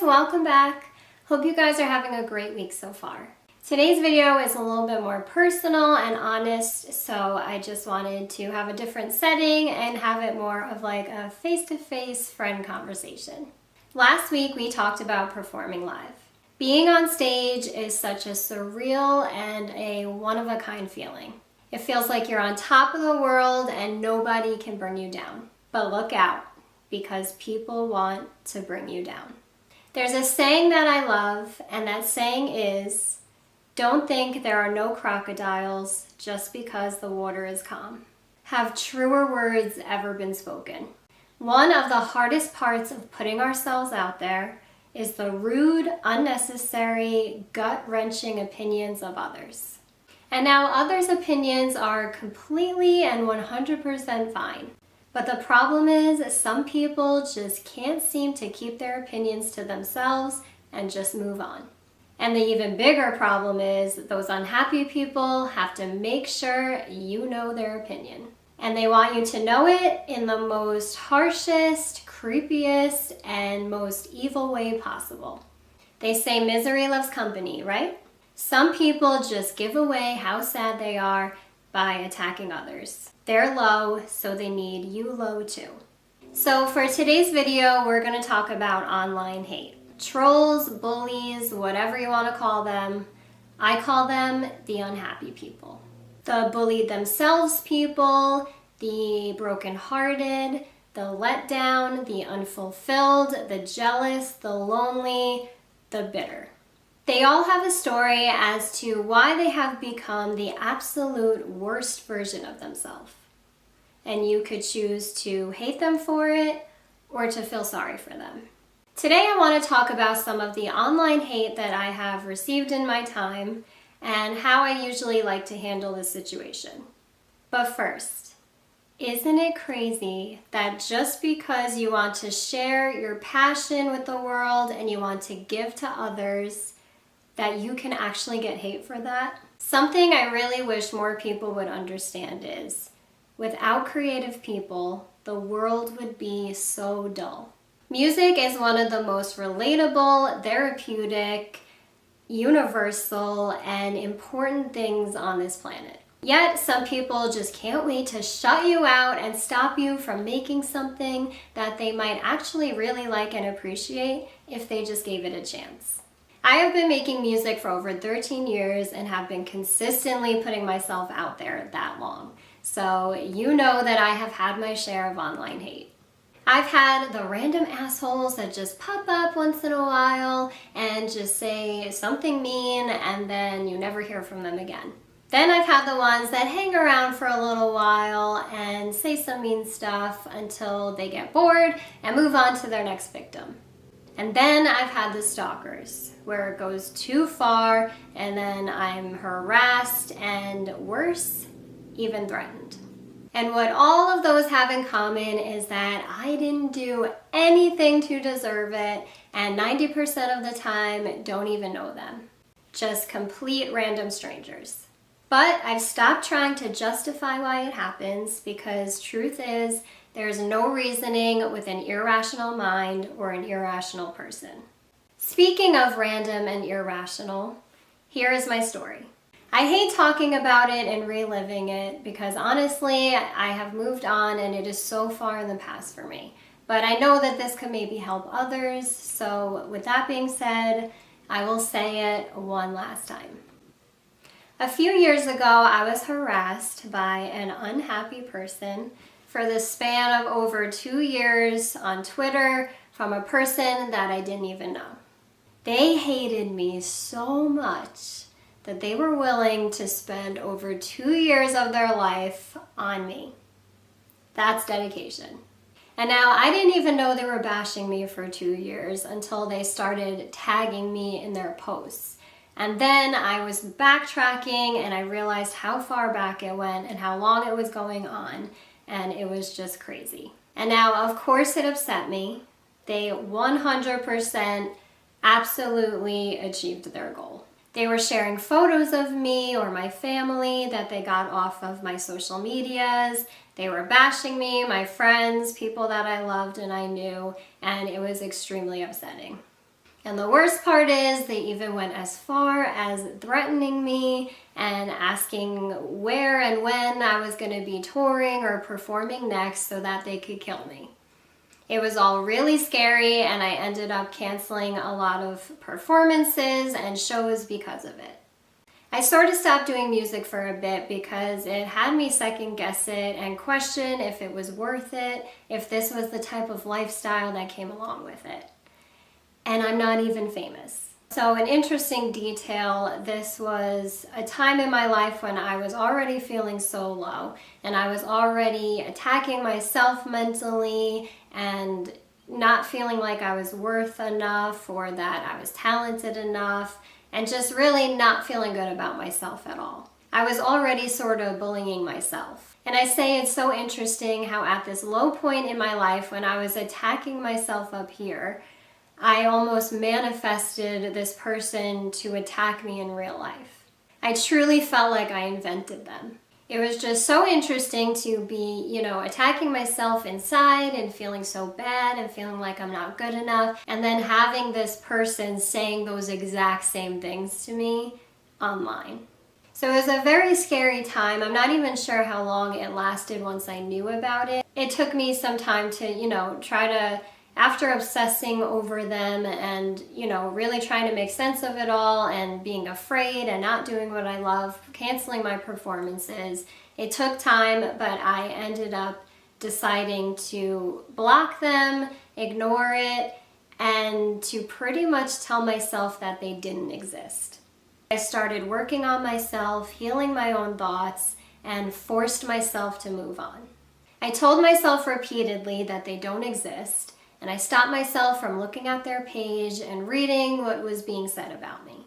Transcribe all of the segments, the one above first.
welcome back. Hope you guys are having a great week so far. Today's video is a little bit more personal and honest, so I just wanted to have a different setting and have it more of like a face-to-face friend conversation. Last week we talked about performing live. Being on stage is such a surreal and a one-of-a-kind feeling. It feels like you're on top of the world and nobody can bring you down. But look out, because people want to bring you down. There's a saying that I love, and that saying is, don't think there are no crocodiles just because the water is calm. Have truer words ever been spoken? One of the hardest parts of putting ourselves out there is the rude, unnecessary, gut-wrenching opinions of others. And now others' opinions are completely and 100% fine. But the problem is some people just can't seem to keep their opinions to themselves and just move on. And the even bigger problem is those unhappy people have to make sure you know their opinion. And they want you to know it in the most harshest, creepiest, and most evil way possible. They say misery loves company, right? Some people just give away how sad they are by attacking others. They're low, so they need you low too. So for today's video, we're going to talk about online hate. Trolls, bullies, whatever you want to call them. I call them the unhappy people. The bullied themselves people, the brokenhearted, the let down, the unfulfilled, the jealous, the lonely, the bitter. They all have a story as to why they have become the absolute worst version of themselves. And you could choose to hate them for it or to feel sorry for them. Today I want to talk about some of the online hate that I have received in my time and how I usually like to handle this situation. But first, isn't it crazy that just because you want to share your passion with the world and you want to give to others, that you can actually get hate for that? Something I really wish more people would understand is, without creative people, the world would be so dull. Music is one of the most relatable, therapeutic, universal, and important things on this planet. Yet, some people just can't wait to shut you out and stop you from making something that they might actually really like and appreciate if they just gave it a chance. I have been making music for over 13 years and have been consistently putting myself out there that long. So you know that I have had my share of online hate. I've had the random assholes that just pop up once in a while and just say something mean and then you never hear from them again. Then I've had the ones that hang around for a little while and say some mean stuff until they get bored and move on to their next victim. And then I've had the stalkers, where it goes too far and then I'm harassed and worse, even threatened. And what all of those have in common is that I didn't do anything to deserve it, and 90% of the time don't even know them. Just complete random strangers. But I've stopped trying to justify why it happens, because truth is, there's no reasoning with an irrational mind or an irrational person. Speaking of random and irrational, here is my story. I hate talking about it and reliving it because honestly, I have moved on and it is so far in the past for me. But I know that this could maybe help others, so with that being said, I will say it one last time. A few years ago, I was harassed by an unhappy person for the span of over 2 years on Twitter from a person that I didn't even know. They hated me so much that they were willing to spend over 2 years of their life on me. That's dedication. And now I didn't even know they were bashing me for 2 years until they started tagging me in their posts. And then I was backtracking and I realized how far back it went and how long it was going on, and it was just crazy. And now, of course, it upset me. They 100% absolutely achieved their goal. They were sharing photos of me or my family that they got off of my social medias. They were bashing me, my friends, people that I loved and I knew, and it was extremely upsetting. And the worst part is they even went as far as threatening me and asking where and when I was going to be touring or performing next so that they could kill me. It was all really scary, and I ended up canceling a lot of performances and shows because of it. I sort of stopped doing music for a bit because it had me second guess it and question if it was worth it, if this was the type of lifestyle that came along with it. And I'm not even famous. So an interesting detail, this was a time in my life when I was already feeling so low, and I was already attacking myself mentally and not feeling like I was worth enough or that I was talented enough, and just really not feeling good about myself at all. I was already sort of bullying myself. And I say it's so interesting how at this low point in my life when I was attacking myself up here, I almost manifested this person to attack me in real life. I truly felt like I invented them. It was just so interesting to be, attacking myself inside and feeling so bad and feeling like I'm not good enough, and then having this person saying those exact same things to me online. So it was a very scary time. I'm not even sure how long it lasted once I knew about it. It took me some time to, try to, after obsessing over them and, really trying to make sense of it all and being afraid and not doing what I love, canceling my performances, it took time, but I ended up deciding to block them, ignore it, and to pretty much tell myself that they didn't exist. I started working on myself, healing my own thoughts, and forced myself to move on. I told myself repeatedly that they don't exist, and I stopped myself from looking at their page and reading what was being said about me.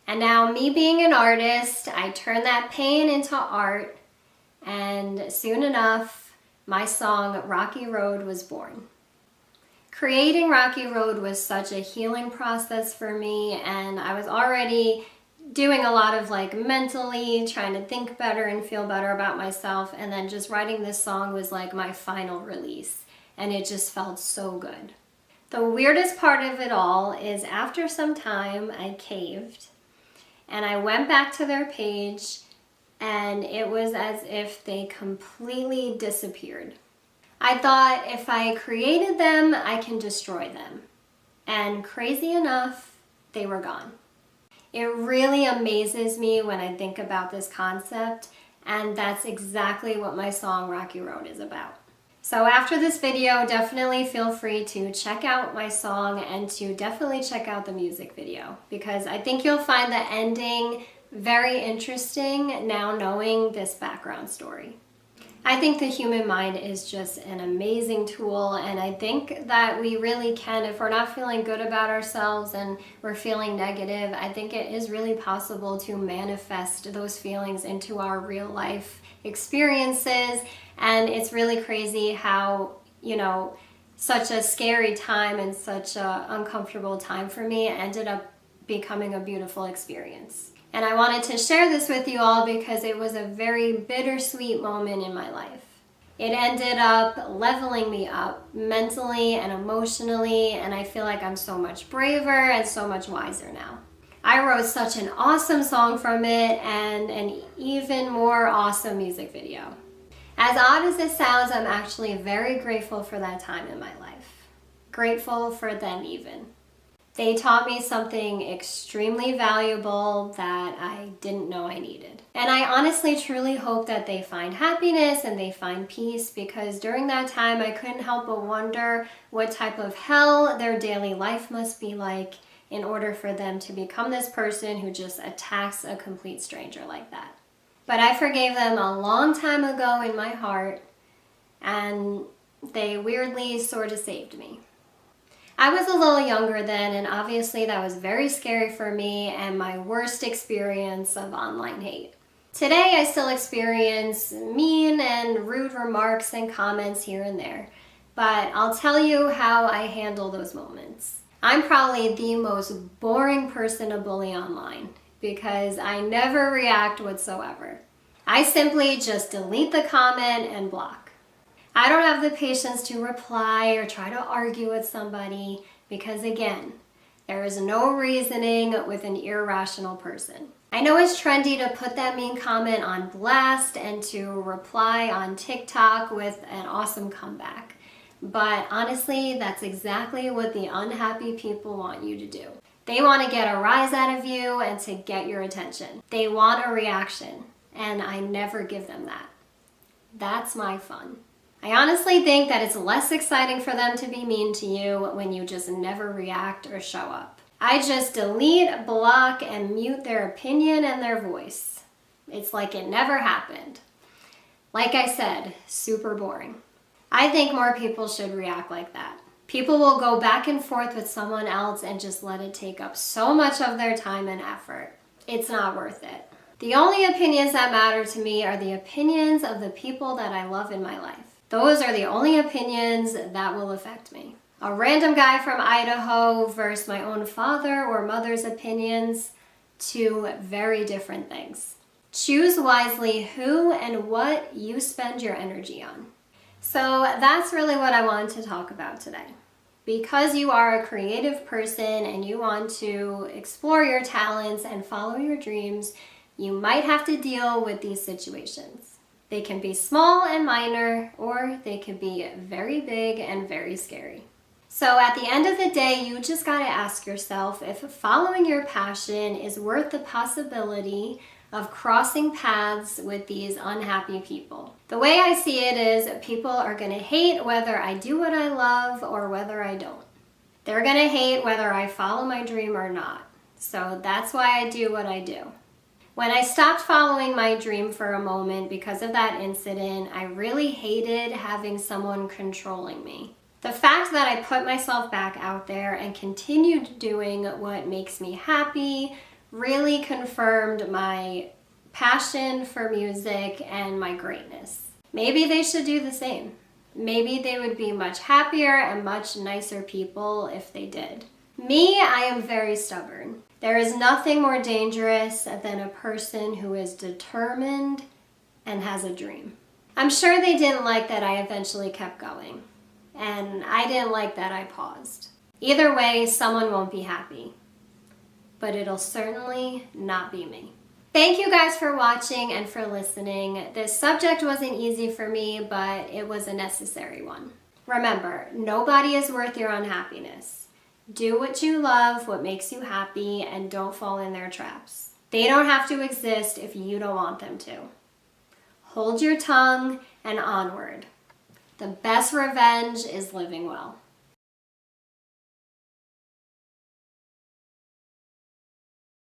And now, me being an artist, I turned that pain into art, and soon enough, my song Rocky Road was born. Creating Rocky Road was such a healing process for me, and I was already doing a lot of mentally trying to think better and feel better about myself, and then just writing this song was like my final release. And it just felt so good. The weirdest part of it all is after some time I caved and I went back to their page, and it was as if they completely disappeared. I thought if I created them, I can destroy them. And crazy enough, they were gone. It really amazes me when I think about this concept, and that's exactly what my song Rocky Road is about. So after this video, definitely feel free to check out my song and to definitely check out the music video, because I think you'll find the ending very interesting now knowing this background story. I think the human mind is just an amazing tool, and I think that we really can, if we're not feeling good about ourselves and we're feeling negative, I think it is really possible to manifest those feelings into our real life experiences. And it's really crazy how, such a scary time and such an uncomfortable time for me ended up becoming a beautiful experience. And I wanted to share this with you all because it was a very bittersweet moment in my life. It ended up leveling me up mentally and emotionally, and I feel like I'm so much braver and so much wiser now. I wrote such an awesome song from it and an even more awesome music video. As odd as it sounds, I'm actually very grateful for that time in my life. Grateful for them even. They taught me something extremely valuable that I didn't know I needed. And I honestly truly hope that they find happiness and they find peace, because during that time I couldn't help but wonder what type of hell their daily life must be like in order for them to become this person who just attacks a complete stranger like that. But I forgave them a long time ago in my heart, and they weirdly sort of saved me. I was a little younger then, and obviously that was very scary for me and my worst experience of online hate. Today I still experience mean and rude remarks and comments here and there, but I'll tell you how I handle those moments. I'm probably the most boring person to bully online because I never react whatsoever. I simply just delete the comment and block. I don't have the patience to reply or try to argue with somebody because, again, There is no reasoning with an irrational person. I know it's trendy to put that mean comment on blast and to reply on TikTok with an awesome comeback. But honestly, that's exactly what the unhappy people want you to do. They want to get a rise out of you and to get your attention. They want a reaction, and I never give them that. That's my fun. I honestly think that it's less exciting for them to be mean to you when you just never react or show up. I just delete, block, and mute their opinion and their voice. It's like it never happened. Like I said, super boring. I think more people should react like that. People will go back and forth with someone else and just let it take up so much of their time and effort. It's not worth it. The only opinions that matter to me are the opinions of the people that I love in my life. Those are the only opinions that will affect me. A random guy from Idaho versus my own father or mother's opinions, two very different things. Choose wisely who and what you spend your energy on. So that's really what I wanted to talk about today. Because you are a creative person and you want to explore your talents and follow your dreams, you might have to deal with these situations. They can be small and minor, or they can be very big and very scary. So at the end of the day, you just gotta ask yourself if following your passion is worth the possibility of crossing paths with these unhappy people. The way I see it is people are gonna hate whether I do what I love or whether I don't. They're gonna hate whether I follow my dream or not. So that's why I do what I do. When I stopped following my dream for a moment because of that incident, I really hated having someone controlling me. The fact that I put myself back out there and continued doing what makes me happy really confirmed my passion for music and my greatness. Maybe they should do the same. Maybe they would be much happier and much nicer people if they did. Me, I am very stubborn. There is nothing more dangerous than a person who is determined and has a dream. I'm sure they didn't like that I eventually kept going. And I didn't like that I paused. Either way, someone won't be happy. But it'll certainly not be me. Thank you guys for watching and for listening. This subject wasn't easy for me, but it was a necessary one. Remember, nobody is worth your unhappiness. Do what you love, what makes you happy, and don't fall in their traps. They don't have to exist if you don't want them to. Hold your tongue and onward. The best revenge is living well.